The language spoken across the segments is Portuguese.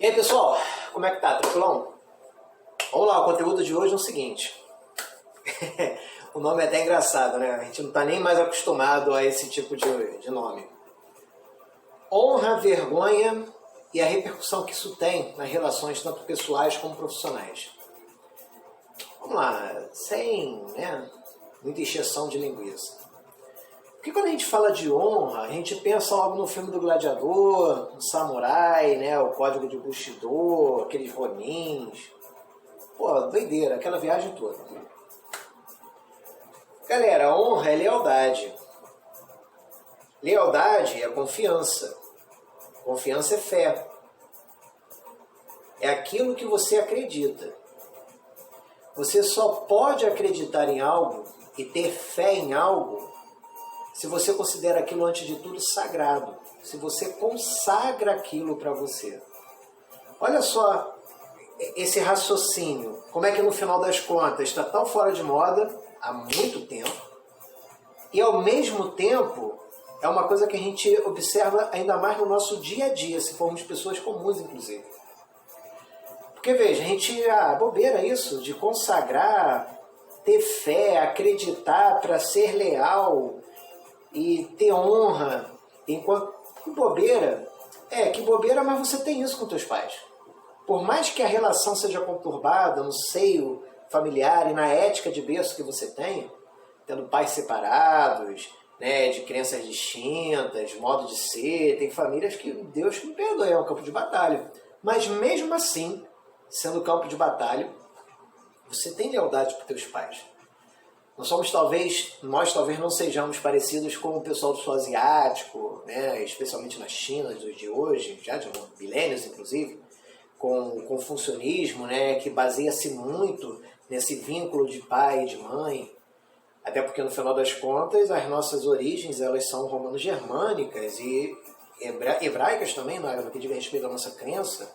E aí pessoal, como é que tá? Tranquilão? Vamos lá, o conteúdo de hoje é o seguinte. O nome é até engraçado, né? A gente não tá nem mais acostumado a esse tipo de nome. Honra, vergonha e a repercussão que isso tem nas relações tanto pessoais como profissionais. Vamos lá, sem muita encheção de linguiça. Porque quando a gente fala de honra, a gente pensa logo no filme do Gladiador, no Samurai, o Código de Bushido, aqueles Ronins. Pô, doideira, aquela viagem toda. Galera, honra é lealdade. Lealdade é confiança. Confiança é fé. É aquilo que você acredita. Você só pode acreditar em algo e ter fé em algo se você considera aquilo, antes de tudo, sagrado. Se você consagra aquilo para você. Olha só esse raciocínio. Como é que no final das contas está tão fora de moda há muito tempo. E ao mesmo tempo é uma coisa que a gente observa ainda mais no nosso dia a dia, se formos pessoas comuns, inclusive. Porque veja, a gente, bobeira isso, de consagrar, ter fé, acreditar para ser leal e ter honra, enquanto que bobeira, mas você tem isso com teus pais. Por mais que a relação seja conturbada no seio familiar e na ética de berço que você tenha, tendo pais separados, de crenças distintas, modo de ser, tem famílias que Deus que me perdoe, é um campo de batalha. Mas mesmo assim, sendo campo de batalha, você tem lealdade para os teus pais. Nós talvez não sejamos parecidos com o pessoal do sul asiático, especialmente na China de hoje, já de milênios inclusive, com o confucionismo, que baseia-se muito nesse vínculo de pai e de mãe. Até porque no final das contas as nossas origens elas são romano-germânicas e hebraicas também, no que diz respeito à nossa crença.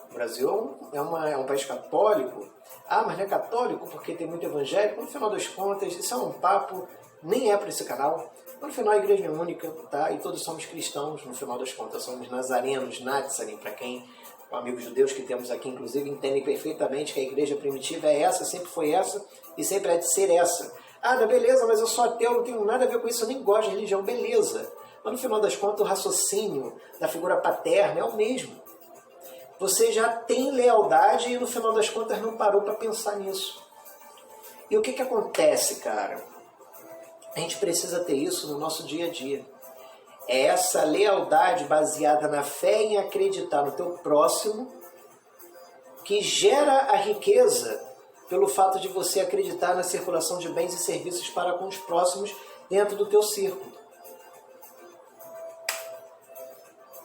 O Brasil é um país católico. Mas não é católico porque tem muito evangélico. No final das contas, isso é um papo, nem é para esse canal. No final a igreja é única, tá? E todos somos cristãos, no final das contas. Somos nazarenos, Natzarim, para quem, amigos judeus que temos aqui, inclusive, entendem perfeitamente que a igreja primitiva é essa, sempre foi essa e sempre há de ser essa. Beleza, mas eu sou ateu, não tenho nada a ver com isso, eu nem gosto de religião, beleza. Mas no final das contas o raciocínio da figura paterna é o mesmo. Você já tem lealdade e no final das contas não parou para pensar nisso. E o que acontece, cara? A gente precisa ter isso no nosso dia a dia. É essa lealdade baseada na fé em acreditar no teu próximo que gera a riqueza pelo fato de você acreditar na circulação de bens e serviços para com os próximos dentro do teu círculo.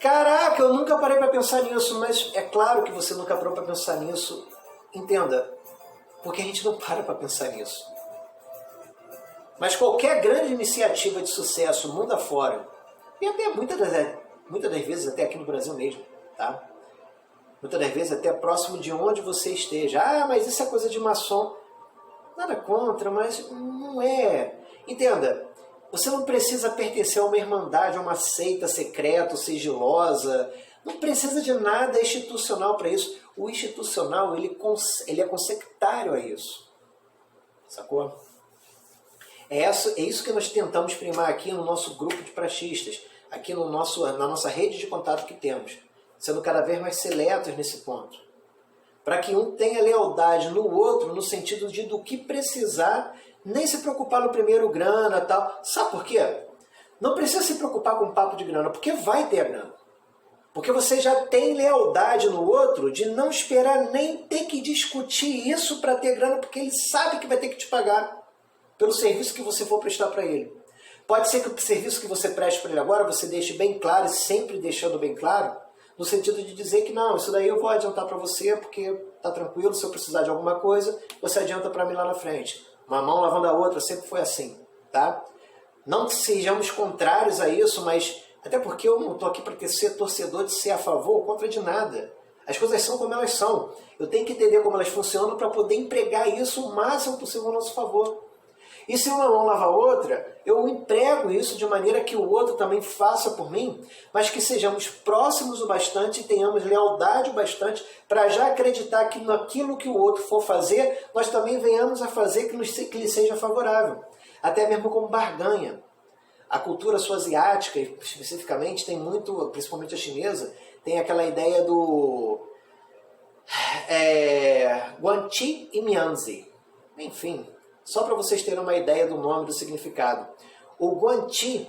Caraca, eu nunca parei para pensar nisso, mas é claro que você nunca parou para pensar nisso. Entenda, porque a gente não para pensar nisso. Mas qualquer grande iniciativa de sucesso mundo afora, e até muitas das vezes até aqui no Brasil mesmo, tá? Muitas das vezes até próximo de onde você esteja. Mas isso é coisa de maçom. Nada contra, mas não é. Entenda, você não precisa pertencer a uma irmandade, a uma seita secreta, sigilosa. Não precisa de nada institucional para isso. O institucional ele é consectário a isso. Sacou? É isso que nós tentamos primar aqui no nosso grupo de praxistas, aqui na nossa rede de contato que temos, sendo cada vez mais seletos nesse ponto. Para que um tenha lealdade no outro, no sentido de do que precisar, nem se preocupar no primeiro grana e tal. Sabe por quê? Não precisa se preocupar com papo de grana, porque vai ter a grana. Porque você já tem lealdade no outro de não esperar nem ter que discutir isso para ter grana, porque ele sabe que vai ter que te pagar pelo serviço que você for prestar para ele. Pode ser que o serviço que você preste para ele agora, você deixe bem claro, e sempre deixando bem claro, no sentido de dizer que não, isso daí eu vou adiantar para você, porque tá tranquilo, se eu precisar de alguma coisa, você adianta para mim lá na frente. Uma mão lavando a outra, sempre foi assim, tá? Não que sejamos contrários a isso, mas até porque eu não estou aqui para ser torcedor de ser a favor ou contra de nada. As coisas são como elas são. Eu tenho que entender como elas funcionam para poder empregar isso o máximo possível a nosso favor. E se uma mão lava a outra, eu emprego isso de maneira que o outro também faça por mim, mas que sejamos próximos o bastante e tenhamos lealdade o bastante para já acreditar que naquilo que o outro for fazer, nós também venhamos a fazer que lhe seja favorável. Até mesmo como barganha. A cultura sul-asiática, especificamente, tem muito, principalmente a chinesa, tem aquela ideia do Guanqi e Mianzi. Enfim, só para vocês terem uma ideia do nome, do significado. O Guanqi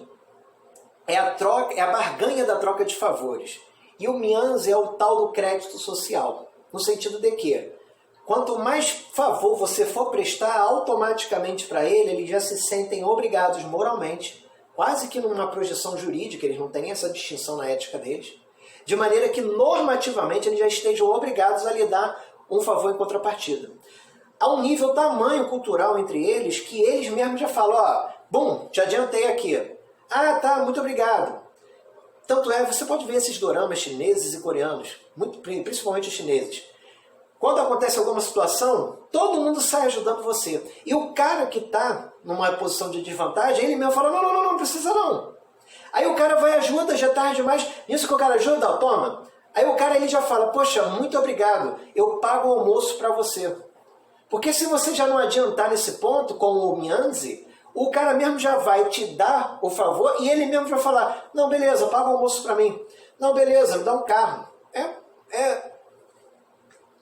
é a barganha da troca de favores. E o Mianzi é o tal do crédito social. No sentido de que, quanto mais favor você for prestar automaticamente para ele, eles já se sentem obrigados moralmente, quase que numa projeção jurídica, eles não têm essa distinção na ética deles, de maneira que normativamente eles já estejam obrigados a lhe dar um favor em contrapartida. Há um nível tamanho cultural entre eles que eles mesmos já falam, ó, bum, te adiantei aqui. Ah, tá, muito obrigado. Tanto é, você pode ver esses doramas chineses e coreanos, principalmente os chineses. Quando acontece alguma situação, todo mundo sai ajudando você. E o cara que está numa posição de desvantagem, ele mesmo fala, não precisa não. Aí o cara vai e ajuda, já é tarde demais, nisso que o cara ajuda, ó, toma. Aí o cara ele já fala, poxa, muito obrigado, eu pago o almoço para você. Porque se você já não adiantar nesse ponto com o Mianzi, o cara mesmo já vai te dar o favor e ele mesmo vai falar, não, beleza, paga o almoço para mim. Não, beleza, me dá um carro.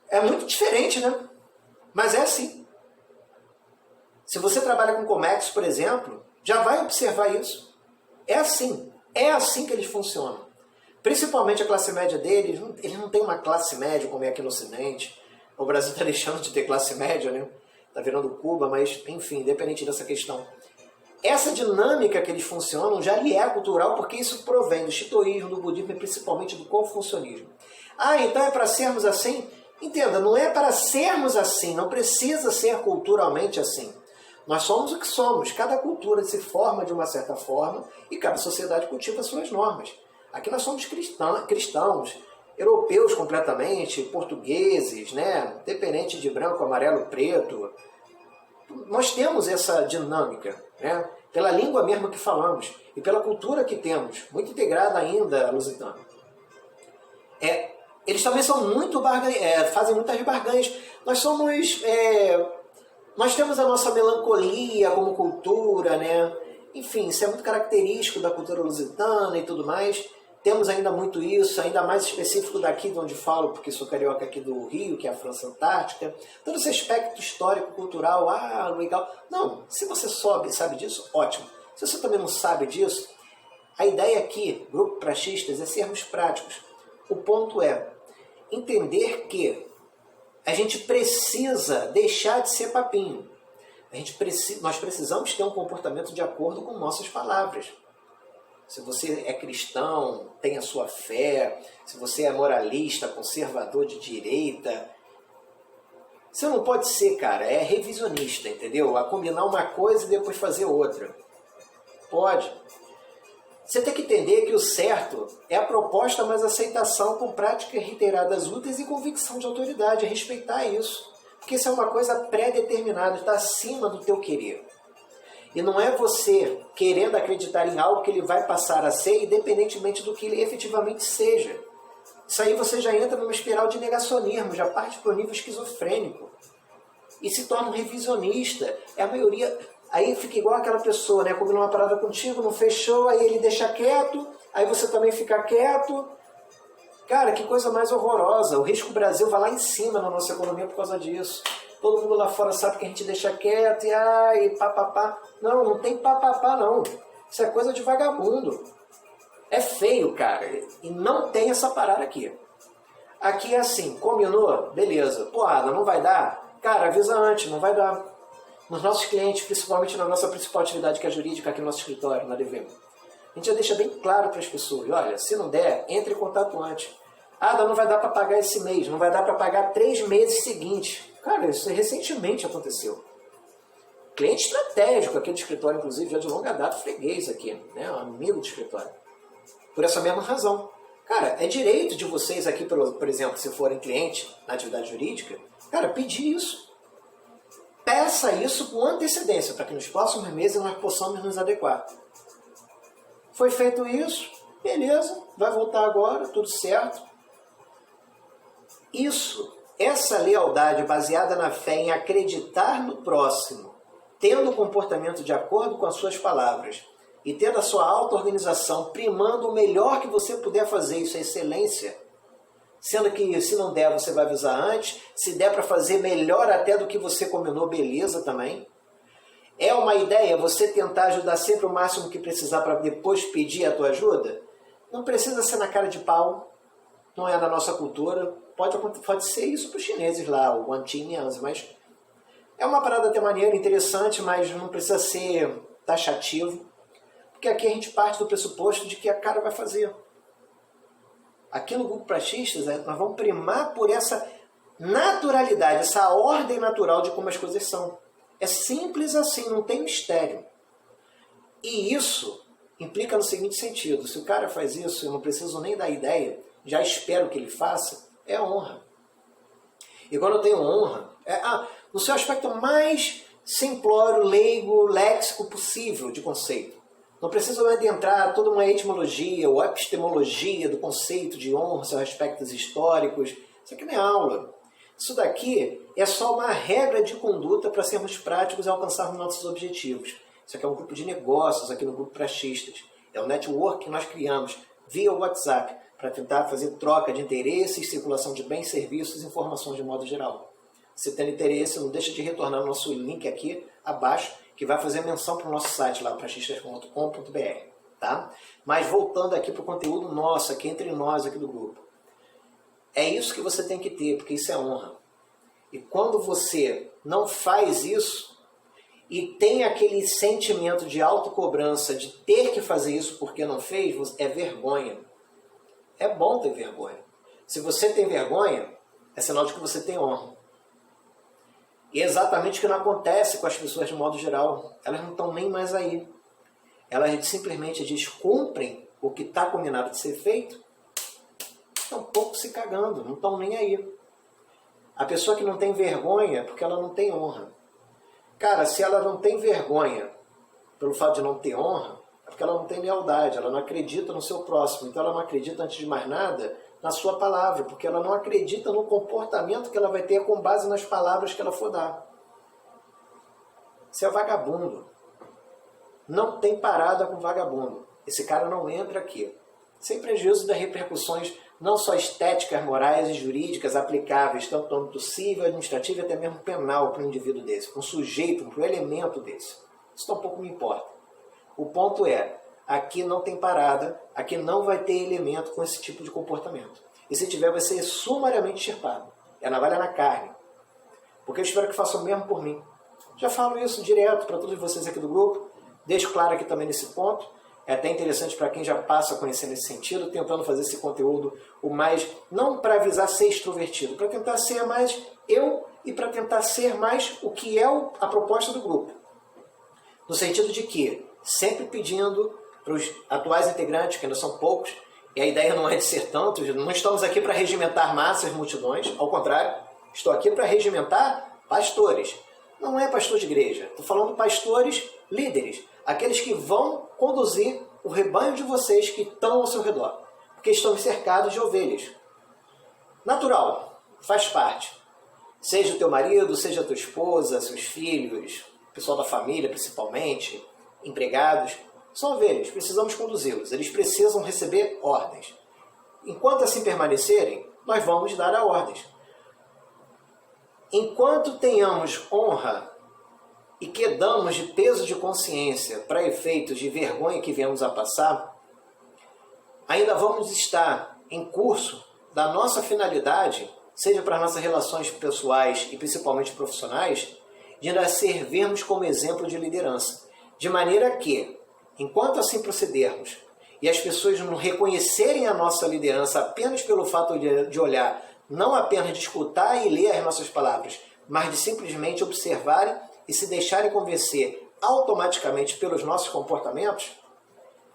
É muito diferente, né? Mas é assim. Se você trabalha com comércio, por exemplo, já vai observar isso. É assim que eles funcionam. Principalmente a classe média deles, eles não têm uma classe média como é aqui no Ocidente. O Brasil está deixando de ter classe média, né? Está virando Cuba, mas, enfim, independente dessa questão. Essa dinâmica que eles funcionam já lhe é cultural, porque isso provém do shintoísmo, do budismo e principalmente do confucionismo. Ah, então é para sermos assim? Entenda, não é para sermos assim, não precisa ser culturalmente assim. Nós somos o que somos, cada cultura se forma de uma certa forma e cada sociedade cultiva suas normas. Aqui nós somos cristãos, europeus completamente, portugueses, né? Dependente de branco, amarelo, preto. Nós temos essa dinâmica, né? Pela língua mesmo que falamos e pela cultura que temos, muito integrada ainda, lusitana. Eles também são muito fazem muitas barganhas. Nós temos a nossa melancolia como cultura, né? Enfim, isso é muito característico da cultura lusitana e tudo mais. Temos ainda muito isso, ainda mais específico daqui de onde falo, porque sou carioca aqui do Rio, que é a França Antártica. Todo esse aspecto histórico, cultural, legal. Não, se você sabe disso, ótimo. Se você também não sabe disso, a ideia aqui, grupo praxistas, é sermos práticos. O ponto é entender que a gente precisa deixar de ser papinho. Nós precisamos ter um comportamento de acordo com nossas palavras. Se você é cristão, tem a sua fé, se você é moralista, conservador de direita, você não pode ser, cara, é revisionista, entendeu? A combinar uma coisa e depois fazer outra. Pode. Você tem que entender que o certo é a proposta, mas a aceitação com práticas reiteradas úteis e convicção de autoridade, é respeitar isso. Porque isso é uma coisa pré-determinada, está acima do teu querer. E não é você querendo acreditar em algo que ele vai passar a ser, independentemente do que ele efetivamente seja. Isso aí você já entra numa espiral de negacionismo, já parte para o nível esquizofrênico. E se torna um revisionista. É a maioria. Aí fica igual aquela pessoa, né? Combinou uma parada contigo, não fechou, aí ele deixa quieto, aí você também fica quieto. Cara, que coisa mais horrorosa. O risco Brasil vai lá em cima na nossa economia por causa disso. Todo mundo lá fora sabe que a gente deixa quieto e papapá. Não tem papapá não. Isso é coisa de vagabundo. É feio, cara. E não tem essa parada aqui. Aqui é assim, combinou? Beleza. Porrada, não vai dar? Cara, avisa antes, não vai dar. Nos nossos clientes, principalmente na nossa principal atividade que é a jurídica aqui no nosso escritório, na DV. A gente já deixa bem claro para as pessoas. Olha, se não der, entre em contato antes. Não vai dar para pagar esse mês, não vai dar para pagar 3 meses seguintes. Cara, isso recentemente aconteceu. Cliente estratégico aqui do escritório, inclusive, já de longa data, freguês aqui, né? Um amigo do escritório. Por essa mesma razão. Cara, é direito de vocês aqui, por exemplo, se forem cliente na atividade jurídica, cara, pedir isso. peça isso com antecedência, para que nos próximos meses nós possamos nos adequar. Foi feito isso, beleza, vai voltar agora, tudo certo. Essa lealdade baseada na fé em acreditar no próximo, tendo o comportamento de acordo com as suas palavras e tendo a sua auto-organização primando o melhor que você puder fazer, isso é excelência. Sendo que se não der, você vai avisar antes, se der para fazer melhor até do que você combinou, beleza também. É uma ideia você tentar ajudar sempre o máximo que precisar para depois pedir a tua ajuda? Não precisa ser na cara de pau, não é na nossa cultura. Pode ser isso para os chineses lá, o Guantinians, mas é uma parada até maneira, interessante, mas não precisa ser taxativo, porque aqui a gente parte do pressuposto de que a cara vai fazer. Aqui no grupo Praxistas, nós vamos primar por essa naturalidade, essa ordem natural de como as coisas são. É simples assim, não tem mistério. E isso implica no seguinte sentido: se o cara faz isso, eu não preciso nem dar ideia, já espero que ele faça, é honra. E quando eu tenho honra, no seu aspecto mais simplório, leigo, léxico possível de conceito. Não precisa adentrar toda uma etimologia ou epistemologia do conceito de honra, seus aspectos históricos. Isso aqui não é aula. Isso daqui é só uma regra de conduta para sermos práticos e alcançarmos nossos objetivos. Isso aqui é um grupo de negócios aqui no grupo Praxistas. É um network que nós criamos via WhatsApp para tentar fazer troca de interesses, circulação de bens, serviços e informações de modo geral. Se tendo interesse, não deixa de retornar o nosso link aqui abaixo, que vai fazer menção para o nosso site lá, praxistas.com.br. Tá? Mas voltando aqui para o conteúdo nosso, aqui entre nós aqui do grupo. É isso que você tem que ter, porque isso é honra. E quando você não faz isso e tem aquele sentimento de autocobrança de ter que fazer isso porque não fez, é vergonha. É bom ter vergonha. Se você tem vergonha, é sinal de que você tem honra. E é exatamente o que não acontece com as pessoas de modo geral. Elas não estão nem mais aí. Elas simplesmente descumprem o que está combinado de ser feito, estão um pouco se cagando, não estão nem aí. A pessoa que não tem vergonha é porque ela não tem honra. Cara, se ela não tem vergonha pelo fato de não ter honra, é porque ela não tem lealdade, ela não acredita no seu próximo. Então ela não acredita, antes de mais nada, na sua palavra, porque ela não acredita no comportamento que ela vai ter com base nas palavras que ela for dar. Você é vagabundo. Não tem parada com vagabundo. Esse cara não entra aqui. Sem prejuízo das repercussões não só estéticas, morais e jurídicas aplicáveis, tanto no âmbito civil, administrativo e até mesmo penal para um indivíduo desse, para um sujeito, para um elemento desse. Isso tampouco me importa. O ponto é, aqui não tem parada, aqui não vai ter elemento com esse tipo de comportamento. E se tiver, vai ser sumariamente extirpado. É navalha na carne. Porque eu espero que façam o mesmo por mim. Já falo isso direto para todos vocês aqui do grupo, deixo claro aqui também nesse ponto. É até interessante para quem já passa a conhecer nesse sentido, tentando fazer esse conteúdo o mais, não para avisar ser extrovertido, para tentar ser mais eu e para tentar ser mais o que é a proposta do grupo. No sentido de que, sempre pedindo para os atuais integrantes, que ainda são poucos, e a ideia não é de ser tantos, não estamos aqui para regimentar massas, multidões, ao contrário, estou aqui para regimentar pastores. Não é pastor de igreja, estou falando pastores líderes, aqueles que vão conduzir o rebanho de vocês que estão ao seu redor, porque estão cercados de ovelhas. Natural, faz parte. Seja o teu marido, seja a tua esposa, seus filhos, pessoal da família principalmente, empregados, são ovelhas, precisamos conduzi-los, eles precisam receber ordens. Enquanto assim permanecerem, nós vamos dar a ordens. Enquanto tenhamos honra e que damos de peso de consciência para efeitos de vergonha que viemos a passar, ainda vamos estar em curso da nossa finalidade, seja para nossas relações pessoais e principalmente profissionais, de ainda servirmos como exemplo de liderança. De maneira que, enquanto assim procedermos, e as pessoas não reconhecerem a nossa liderança apenas pelo fato de olhar, não apenas de escutar e ler as nossas palavras, mas de simplesmente observarem e se deixarem convencer automaticamente pelos nossos comportamentos,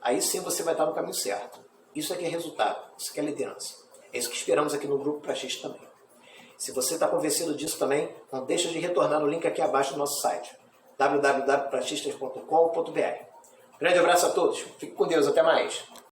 aí sim você vai estar no caminho certo. Isso aqui é resultado, isso aqui é liderança. É isso que esperamos aqui no Grupo Praxista também. Se você está convencido disso também, não deixa de retornar no link aqui abaixo do nosso site, www.pratistas.com.br. Grande abraço a todos, fique com Deus, até mais!